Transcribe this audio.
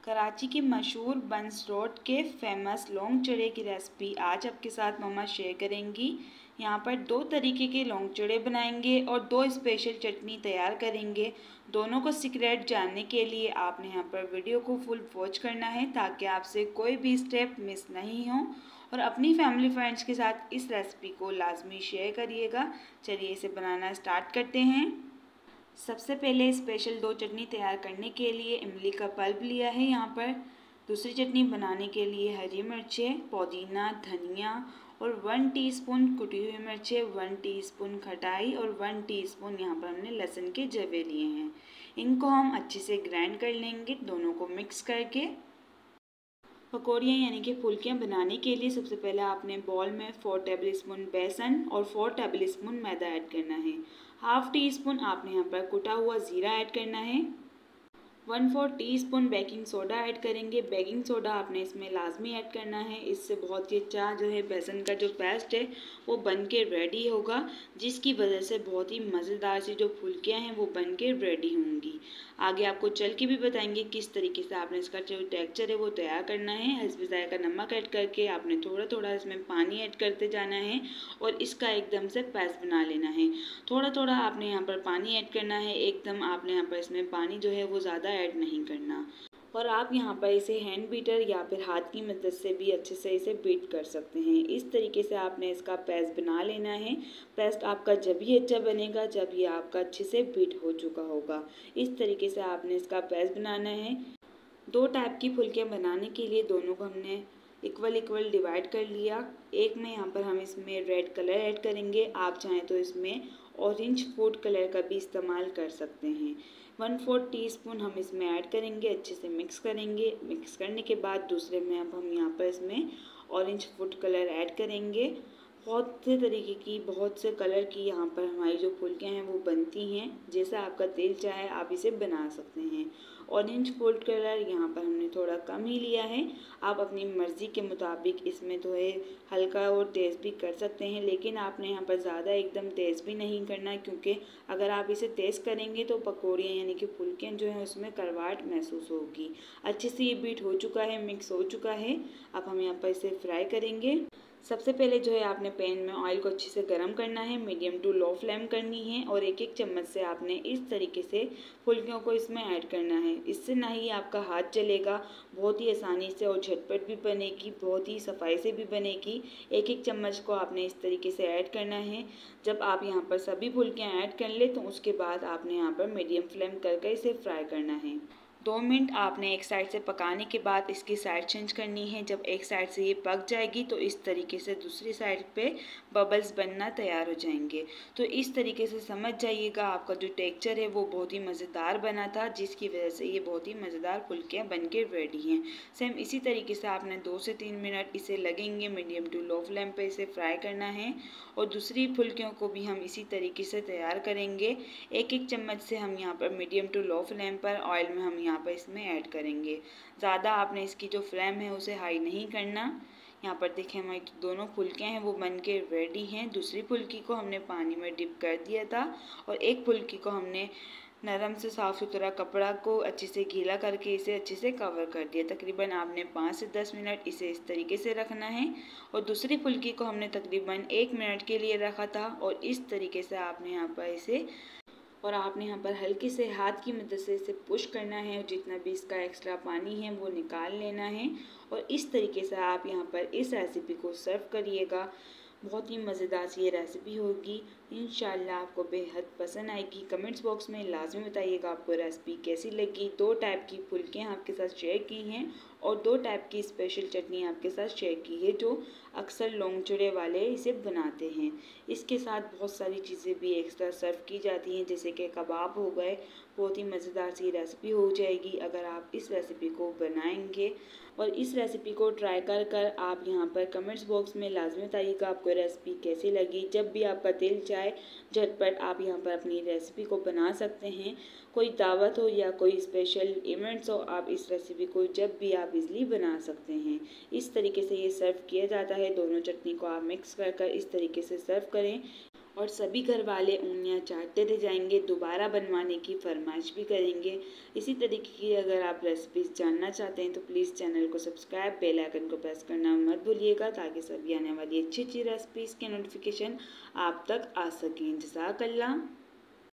कराची की मशहूर बंस रोड के फेमस लौंग चड़े की रेसिपी आज आपके साथ मम्मा शेयर करेंगी। यहाँ पर दो तरीके के लौंग चड़े बनाएंगे और दो स्पेशल चटनी तैयार करेंगे। दोनों को सीक्रेट जानने के लिए आपने यहाँ पर वीडियो को फुल वॉच करना है ताकि आपसे कोई भी स्टेप मिस नहीं हो और अपनी फैमिली फ्रेंड्स के साथ इस रेसिपी को लाजमी शेयर करिएगा। चलिए इसे बनाना स्टार्ट करते हैं। सबसे पहले स्पेशल दो चटनी तैयार करने के लिए इमली का पल्प लिया है यहाँ पर। दूसरी चटनी बनाने के लिए हरी मिर्चें, पुदीना, धनिया और 1 टीस्पून कुटी हुई मिर्चें, 1 टीस्पून खटाई और 1 टीस्पून यहाँ पर हमने लहसुन के जवे लिए हैं। इनको हम अच्छे से ग्राइंड कर लेंगे दोनों को मिक्स करके। पकौड़ियाँ यानी कि फुल्कियाँ बनाने के लिए सबसे पहले आपने बॉल में 4 टेबलस्पून बेसन और 4 टेबलस्पून मैदा ऐड करना है। हाफ टी स्पून आपने यहाँ पर कुटा हुआ ज़ीरा ऐड करना है। 1/4 टीस्पून बेकिंग सोडा ऐड करेंगे। बेकिंग सोडा आपने इसमें लाजमी ऐड करना है, इससे बहुत ही अच्छा जो है बेसन का जो पेस्ट है वो बन के रेडी होगा, जिसकी वजह से बहुत ही मज़ेदार सी जो फुल्कियाँ हैं वो बन के रेडी होंगी। आगे आपको चल के भी बताएंगे किस तरीके से आपने इसका जो टेक्सचर है वो तैयार करना है। इसमें जायका नमक ऐड करके आपने थोड़ा थोड़ा इसमें पानी ऐड करते जाना है और इसका एकदम से पेस्ट बना लेना है। थोड़ा थोड़ा आपने यहाँ पर पानी ऐड करना है, एकदम आपने यहाँ पर इसमें पानी जो है वो ज़्यादा ऐड नहीं करना। और आप यहाँ पर इसे हैंड बीटर या फिर हाथ की मदद से भी अच्छे से इसे बीट कर सकते हैं। इस तरीके से आपने इसका पेस्ट बना लेना है। पेस्ट आपका जब ही अच्छा बनेगा जब ये आपका अच्छे से बीट हो चुका होगा। इस तरीके से आपने इसका पेस्ट बनाना है। दो टाइप की फुल्कियाँ बनाने के लिए दोनों को हमने इक्वल डिवाइड कर लिया। एक में यहाँ पर हम इसमें रेड कलर ऐड करेंगे, आप चाहें तो इसमें ऑरेंज फूड कलर का भी इस्तेमाल कर सकते हैं। 1/4 टीस्पून हम इसमें ऐड करेंगे, अच्छे से मिक्स करेंगे। मिक्स करने के बाद दूसरे में अब हम यहाँ पर इसमें ऑरेंज फूड कलर ऐड करेंगे। बहुत से तरीके की बहुत से कलर की यहाँ पर हमारी जो फुल्कियाँ हैं वो बनती हैं, जैसा आपका दिल चाहे आप इसे बना सकते हैं। ऑरेंज फूड कलर यहाँ पर हमने थोड़ा कम ही लिया है, आप अपनी मर्ज़ी के मुताबिक इसमें तो है हल्का और तेज़ भी कर सकते हैं, लेकिन आपने यहाँ पर ज़्यादा एकदम तेज़ भी नहीं करना, क्योंकि अगर आप इसे तेज़ करेंगे तो पकौड़ियाँ यानी कि फुल्कियाँ जो हैं उसमें कड़वाहट महसूस होगी। अच्छे से ये बीट हो चुका है, मिक्स हो चुका है। अब हम यहाँ पर इसे फ्राई करेंगे। सबसे पहले जो है आपने पैन में ऑयल को अच्छे से गर्म करना है, मीडियम टू लो फ्लेम करनी है और एक एक चम्मच से आपने इस तरीके से फुल्कियों को इसमें ऐड करना है। इससे ना ही आपका हाथ जलेगा, बहुत ही आसानी से और झटपट भी बनेगी, बहुत ही सफाई से भी बनेगी। एक एक चम्मच को आपने इस तरीके से ऐड करना है। जब आप यहाँ पर सभी फुल्कियाँ ऐड कर ले तो उसके बाद आपने यहाँ पर मीडियम फ्लेम करके इसे फ्राई करना है। 2 मिनट आपने एक साइड से पकाने के बाद इसकी साइड चेंज करनी है। जब एक साइड से ये पक जाएगी तो इस तरीके से दूसरी साइड पे बबल्स बनना तैयार हो जाएंगे। तो इस तरीके से समझ जाइएगा आपका जो टेक्सचर है वो बहुत ही मज़ेदार बना था, जिसकी वजह से ये बहुत ही मज़ेदार फुल्कियाँ बन के रेडी हैं। सेम इसी तरीके से आपने 2 से 3 मिनट इसे लगेंगे मीडियम टू लो फ्लेम पे इसे फ्राई करना है और दूसरी फुल्कियों को भी हम इसी तरीके से तैयार करेंगे। एक एक चम्मच से हम यहाँ पर मीडियम टू लो फ्लेम पर ऑयल में हम यहाँ पर इसमें ऐड करेंगे। ज़्यादा आपने इसकी जो फ्लेम है उसे हाई नहीं करना। यहाँ पर देखें हमारी दोनों फुल्कियाँ हैं वो बन के रेडी हैं। दूसरी फुल्की को हमने पानी में डिप कर दिया था और एक फुल्की को हमने नरम से साफ़ सुथरा कपड़ा को अच्छे से गीला करके इसे अच्छे से कवर कर दिया। तकरीबन आपने 5 से 10 मिनट इसे इस तरीके से रखना है और दूसरी फुल्की को हमने तकरीबन 1 मिनट के लिए रखा था और इस तरीके से आपने यहाँ पर इसे आपने यहाँ पर हल्के से हाथ की मदद से इसे पुश करना है और जितना भी इसका एक्स्ट्रा पानी है वो निकाल लेना है और इस तरीके से आप यहाँ पर इस रेसिपी को सर्व करिएगा। बहुत ही मज़ेदार सी ये रेसिपी होगी, इंशाल्लाह आपको बेहद पसंद आएगी। कमेंट्स बॉक्स में लाजमी बताइएगा आपको रेसिपी कैसी लगी। 2 टाइप की फुल्कियाँ आपके साथ शेयर की हैं और 2 टाइप की स्पेशल चटनी आपके साथ शेयर की है जो अक्सर लौंग चूड़े वाले इसे बनाते हैं। इसके साथ बहुत सारी चीज़ें भी एक्स्ट्रा सर्व की जाती हैं, जैसे कि कबाब हो गए। बहुत ही मज़ेदार सी रेसिपी हो जाएगी अगर आप इस रेसिपी को बनाएंगे और इस रेसिपी को ट्राई कर आप यहाँ पर कमेंट्स बॉक्स में लाजमी बताइएगा आपको रेसिपी कैसी लगी। जब भी आपका दिल चाहे झटपट आप यहाँ पर अपनी रेसिपी को बना सकते हैं। कोई दावत हो या कोई स्पेशल इवेंट्स हो, आप इस रेसिपी को जब भी आप इजली बना सकते हैं। इस तरीके से ये सर्व किया जाता है। दोनों चटनी को आप मिक्स कर इस तरीके से सर्व करें और सभी घर वाले उंगलियां चाटते रह जाएंगे, दोबारा बनवाने की फरमाइश भी करेंगे। इसी तरीके की अगर आप रेसिपीज़ जानना चाहते हैं तो प्लीज़ चैनल को सब्सक्राइब, बेल आइकन को प्रेस करना मत भूलिएगा ताकि सभी आने वाली अच्छी अच्छी रेसिपीज़ के नोटिफिकेशन आप तक आ सकें। जज़ाकल्लाह।